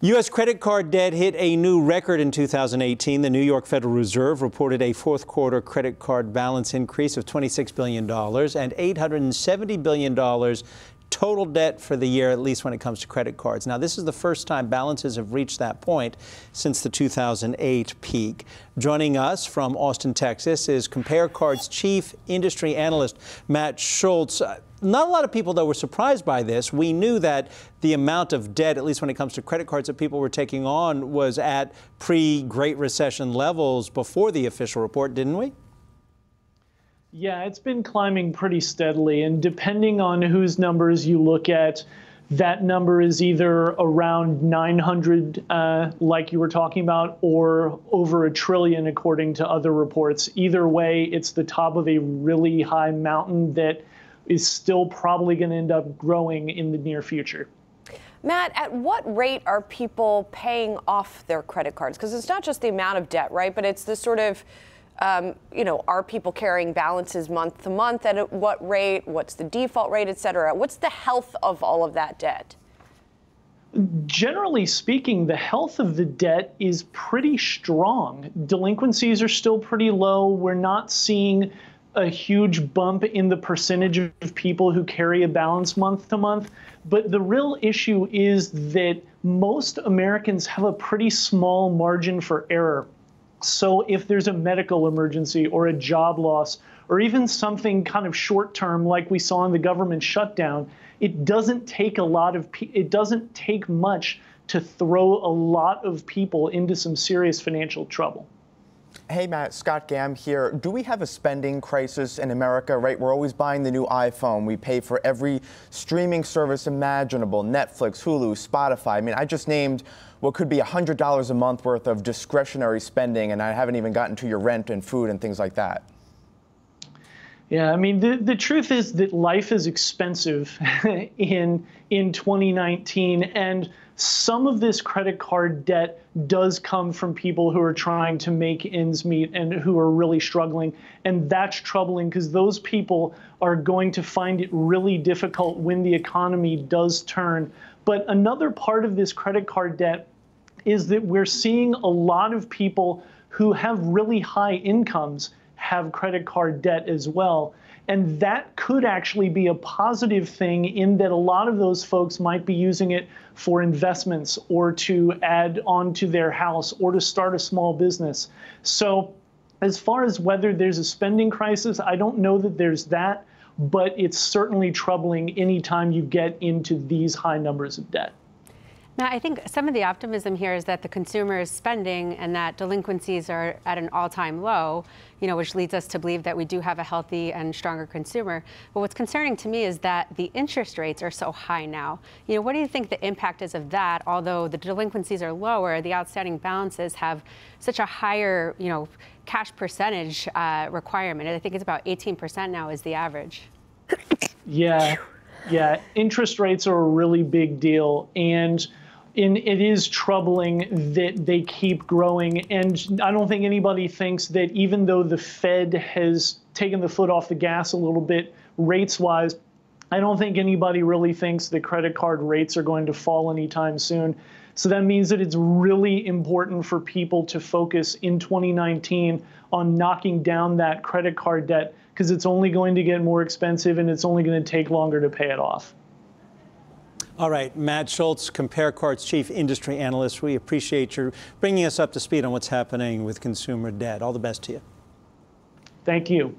U.S. credit card debt hit a new record in 2018. The New York Federal Reserve reported a fourth quarter credit card balance increase of $26 billion and $870 billion total debt for the year, at least when it comes to credit cards. Now, this is the first time balances have reached that point since the 2008 peak. Joining us from Austin, Texas, is CompareCard's chief industry analyst, Matt Schulz. Not a lot of people, though, were surprised by this. We knew that the amount of debt, at least when it comes to credit cards that people were taking on, was at pre-Great Recession levels before the official report, didn't we? Yeah, it's been climbing pretty steadily, and depending on whose numbers you look at, that number is either around 900, like you were talking about, or over $1 trillion, according to other reports. Either way, it's the top of a really high mountain that is still probably going to end up growing in the near future. Matt, at what rate are people paying off their credit cards? Because it's not just the amount of debt, right? But it's the sort of, are people carrying balances month to month? At what rate? What's the default rate, et cetera? What's the health of all of that debt? Generally speaking, the health of the debt is pretty strong. Delinquencies are still pretty low. We're not seeing a huge bump in the percentage of people who carry a balance month to month. But the real issue is that most Americans have a pretty small margin for error. So if there's a medical emergency or a job loss, or even something kind of short term like we saw in the government shutdown, it doesn't take much to throw a lot of people into some serious financial trouble. Hey, Matt, Scott Gam here. Do we have a spending crisis in America, right? We're always buying the new iPhone. We pay for every streaming service imaginable, Netflix, Hulu, Spotify. I mean, I just named what could be $100 a month worth of discretionary spending, and I haven't even gotten to your rent and food and things like that. Yeah, I mean, the truth is that life is expensive in 2019, and some of this credit card debt does come from people who are trying to make ends meet and who are really struggling. And that's troubling because those people are going to find it really difficult when the economy does turn. But another part of this credit card debt is that we're seeing a lot of people who have really high incomes have credit card debt as well. And that could actually be a positive thing in that a lot of those folks might be using it for investments or to add on to their house or to start a small business. So as far as whether there's a spending crisis, I don't know that there's that, but it's certainly troubling anytime you get into these high numbers of debt. Now, I think some of the optimism here is that the consumer is spending and that delinquencies are at an all-time low, which leads us to believe that we do have a healthy and stronger consumer. But what's concerning to me is that the interest rates are so high now. What do you think the impact is of that? Although the delinquencies are lower, the outstanding balances have such a higher, cash percentage requirement. I think it's about 18% now is the average. Yeah, interest rates are a really big deal. And it is troubling that they keep growing. And I don't think anybody thinks that even though the Fed has taken the foot off the gas a little bit rates-wise, I don't think anybody really thinks that credit card rates are going to fall anytime soon. So that means that it's really important for people to focus in 2019 on knocking down that credit card debt because it's only going to get more expensive and it's only going to take longer to pay it off. All right, Matt Schulz, CompareCard's chief industry analyst. We appreciate your bringing us up to speed on what's happening with consumer debt. All the best to you. Thank you.